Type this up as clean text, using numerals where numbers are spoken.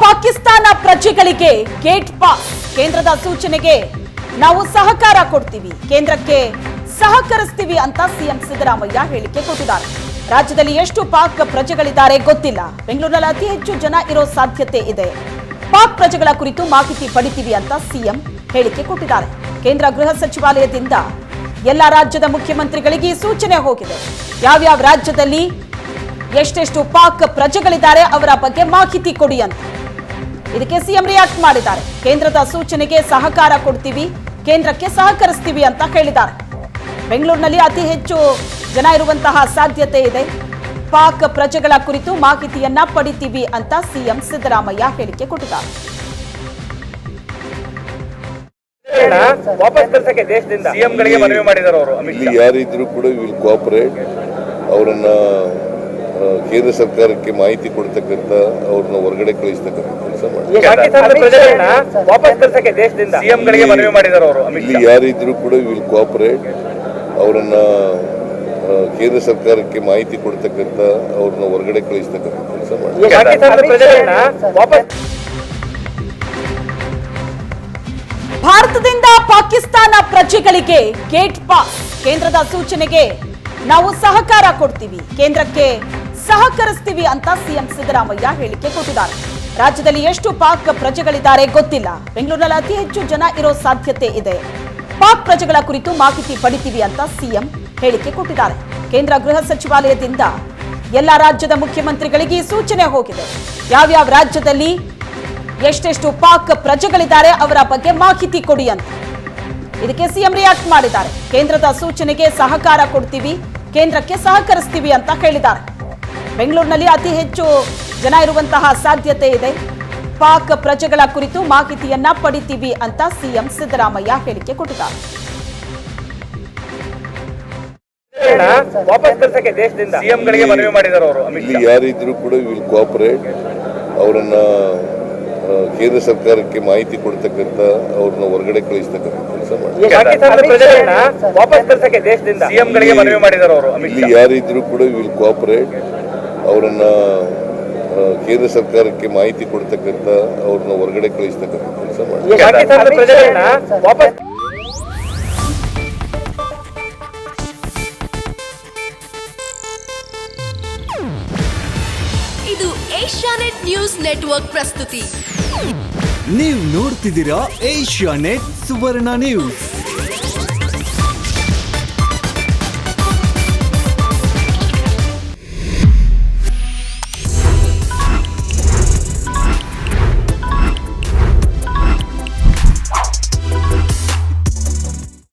ಪಾಕಿಸ್ತಾನ ಪ್ರಜೆಗಳಿಗೆ gate pass ಕೇಂದ್ರದ ಸೂಚನೆಗೆ ನಾವು ಸಹಕಾರ ಕೊಡ್ತೀವಿ, ಕೇಂದ್ರಕ್ಕೆ ಸಹಕರಿಸ್ತೀವಿ ಅಂತ ಸಿಎಂ ಸಿದ್ದರಾಮಯ್ಯ ಹೇಳಿಕೆ ಕೊಟ್ಟಿದ್ದಾರೆ. ರಾಜ್ಯದಲ್ಲಿ ಎಷ್ಟು ಪಾಕ್ ಪ್ರಜೆಗಳಿದ್ದಾರೆ ಗೊತ್ತಿಲ್ಲ, ಬೆಂಗಳೂರಿನಲ್ಲಿ ಅತಿ ಹೆಚ್ಚು ಜನ ಇರೋ ಸಾಧ್ಯತೆ ಇದೆ. ಪಾಕ್ ಪ್ರಜೆಗಳ ಕುರಿತು ಮಾಹಿತಿ ಪಡಿತೀವಿ ಅಂತ ಸಿಎಂ ಹೇಳಿಕೆ ಕೊಟ್ಟಿದ್ದಾರೆ. ಕೇಂದ್ರ ಗೃಹ ಸಚಿವಾಲಯದಿಂದ ಎಲ್ಲ ರಾಜ್ಯದ ಮುಖ್ಯಮಂತ್ರಿಗಳಿಗೆ ಈ ಸೂಚನೆ ಹೋಗಿದೆ. ಯಾವ್ಯಾವ ರಾಜ್ಯದಲ್ಲಿ ಎಷ್ಟೆಷ್ಟು ಪಾಕ್ ಪ್ರಜೆಗಳಿದ್ದಾರೆ ಅವರ ಬಗ್ಗೆ ಮಾಹಿತಿ ಕೊಡಿ ಅಂತ. ಇದಕ್ಕೆ ಸಿಎಂ ರಿಯಾಕ್ಟ್ ಮಾಡಿದ್ದಾರೆ. ಕೇಂದ್ರದ ಸೂಚನೆಗೆ ಸಹಕಾರ ಕೊಡ್ತೀವಿ, ಕೇಂದ್ರಕ್ಕೆ ಸಹಕರಿಸ್ತೀವಿ ಅಂತ ಹೇಳಿದ್ದಾರೆ. ಬೆಂಗಳೂರಿನಲ್ಲಿ ಅತಿ ಹೆಚ್ಚು ಜನ ಇರುವಂತಹ ಸಾಧ್ಯತೆ ಇದೆ. ಪಾಕ್ ಪ್ರಜೆಗಳ ಕುರಿತು ಮಾಹಿತಿಯನ್ನ ಪಡಿತೀವಿ ಅಂತ ಸಿಎಂ ಸಿದ್ದರಾಮಯ್ಯ ಹೇಳಿಕೆ ಕೊಟ್ಟಿದ್ದಾರೆ. ವಾಪಸ್ ಕಳಿಸಕ್ಕೆ ದೇಶದಿಂದ ಸಿಎಂಗಳಿಗೆ ಮನವಿ ಮಾಡಿದ್ದಾರೆ ಅವರು. ಇಲ್ಲಿ ಯಾರಿದ್ರು ಕೂಡ ವಿಲ್ ಕೋಆಪರೇಟ್, ಅವರನ್ನ ಕೇಂದ್ರ ಸರ್ಕಾರಕ್ಕೆ ಮಾಹಿತಿ ಕೊಡ್ತಕ್ಕಂಥ, ಅವ್ರನ್ನ ಹೊರಗಡೆ ಕಳಿಸ್ತಕ್ಕಂಥ ಕೆಲಸ ಮಾಡಿ. ಪಾಕಿಸ್ತಾನದ ಪ್ರಜೆಗಳನ್ನ ವಾಪಸ್ ಕಳಿಸಕ್ಕೆ ದೇಶದಿಂದ ಸಿಎಂಗಳಿಗೆ ಮನವಿ ಮಾಡಿದ್ದಾರೆ ಅವರು. ಇಲ್ಲಿ ಯಾರಿದ್ರು ಕೂಡ ವಿಲ್ ಕೋಆಪರೇಟ್, ಅವರನ್ನ ಕೇಂದ್ರ ಸರ್ಕಾರಕ್ಕೆ ಮಾಹಿತಿ ಕೊಡ್ತಕ್ಕಂಥ, ಅವ್ರನ್ನ ಹೊರಗಡೆ ಕಳಿಸ್ತಕ್ಕಂಥ ಕೆಲಸ ಮಾಡಿ. ಪಾಕಿಸ್ತಾನದ ಪ್ರಜೆಗಳನ್ನ ವಾಪಸ್ ಭಾರತದಿಂದ ಪಾಕಿಸ್ತಾನ ಪ್ರಜೆಗಳಿಗೆ ಗೇಟ್ ಪಾಸ್ ಕೇಂದ್ರದ ಸೂಚನೆಗೆ ನಾವು ಸಹಕಾರ ಕೊಡ್ತೀವಿ, ಕೇಂದ್ರಕ್ಕೆ ಸಹಕರಿಸ್ತೀವಿ ಅಂತ ಸಿಎಂ ಸಿದ್ದರಾಮಯ್ಯ ಹೇಳಿಕೆ ಕೊಟ್ಟಿದ್ದಾರೆ. ರಾಜ್ಯದಲ್ಲಿ ಎಷ್ಟು ಪಾಕ್ ಪ್ರಜೆಗಳಿದ್ದಾರೆ ಗೊತ್ತಿಲ್ಲ, ಬೆಂಗಳೂರಿನಲ್ಲಿ ಅತಿ ಹೆಚ್ಚು ಜನ ಇರೋ ಸಾಧ್ಯತೆ ಇದೆ. ಪಾಕ್ ಪ್ರಜೆಗಳ ಕುರಿತು ಮಾಹಿತಿ ಪಡಿತೀವಿ ಅಂತ ಸಿಎಂ ಹೇಳಿಕೆ ಕೊಟ್ಟಿದ್ದಾರೆ. ಕೇಂದ್ರ ಗೃಹ ಸಚಿವಾಲಯದಿಂದ ಎಲ್ಲ ರಾಜ್ಯದ ಮುಖ್ಯಮಂತ್ರಿಗಳಿಗೆ ಈ ಸೂಚನೆ ಹೋಗಿದೆ. ಯಾವ್ಯಾವ ರಾಜ್ಯದಲ್ಲಿ ಎಷ್ಟೆಷ್ಟು ಪಾಕ್ ಪ್ರಜೆಗಳಿದ್ದಾರೆ ಅವರ ಬಗ್ಗೆ ಮಾಹಿತಿ ಕೊಡಿ ಅಂತ. ಇದಕ್ಕೆ ಸಿಎಂ ರಿಯಾಕ್ಟ್ ಮಾಡಿದ್ದಾರೆ. ಕೇಂದ್ರದ ಸೂಚನೆಗೆ ಸಹಕಾರ ಕೊಡ್ತೀವಿ, ಕೇಂದ್ರಕ್ಕೆ ಸಹಕರಿಸ್ತೀವಿ ಅಂತ ಹೇಳಿದ್ದಾರೆ. ಬೆಂಗಳೂರಿನಲ್ಲಿ ಅತಿ ಹೆಚ್ಚು ಜನ ಇರುವಂತಹ ಸಾಧ್ಯತೆ ಇದೆ. ಪಾಕ್ ಪ್ರಜೆಗಳ ಕುರಿತು ಮಾಹಿತಿಯನ್ನ ಪಡಿತೀವಿ ಅಂತ ಸಿಎಂ ಸಿದ್ದರಾಮಯ್ಯ ಹೇಳಿಕೆ ಕೊಟ್ಟಿದ್ದಾರೆ. ವಾಪಸ್ ಕಳಿಸಕ್ಕೆ ದೇಶದಿಂದ ಸಿಎಂಗಳಿಗೆ ಮನವಿ ಮಾಡಿದ್ದಾರೆ ಅವರು. ಇಲ್ಲಿ ಯಾರಿದ್ರು ಕೂಡ ವಿಲ್ ಕೋಆಪರೇಟ್, ಅವರನ್ನ ಕೇಂದ್ರ ಸರ್ಕಾರಕ್ಕೆ ಮಾಹಿತಿ ಕೊಡ್ತಕ್ಕಂಥ, ಅವ್ರನ್ನ ಹೊರಗಡೆ ಕಳಿಸ್ತಕ್ಕಂಥ ಕೆಲಸ ಮಾಡಿ. ಪಾಕಿಸ್ತಾನದ ಪ್ರಜೆಗಳನ್ನ ವಾಪಸ್ ಕಳಿಸಕ್ಕೆ ದೇಶದಿಂದ ಸಿಎಂಗಳಿಗೆ ಮನವಿ ಮಾಡಿದ್ದಾರೆ ಅವರು. ಇಲ್ಲಿ ಯಾರಿದ್ರು ಕೂಡ ವಿಲ್ ಕೋಆಪರೇಟ್, ಅವರನ್ನ ಕೇಂದ್ರ ಸರ್ಕಾರಕ್ಕೆ ಮಾಹಿತಿ ಕೊಡ್ತಕ್ಕಂಥ, ಅವ್ರನ್ನ ಹೊರಗಡೆ ಕಳಿಸ್ತಕ್ಕಂಥ ಕೆಲಸ ಮಾಡಿ. ಪಾಕಿಸ್ತಾನದ ಪ್ರಜೆಗಳನ್ನ ವಾಪಸ್ ಇದು ಏಷ್ಯಾನೆಟ್ ನ್ಯೂಸ್ ನೆಟ್ವರ್ಕ್ ಪ್ರಸ್ತುತಿ. ನೀವು ನೋಡ್ತಿದ್ದೀರಾ ಏಷ್ಯಾನೆಟ್ ಸುವರ್ಣ ನ್ಯೂಸ್.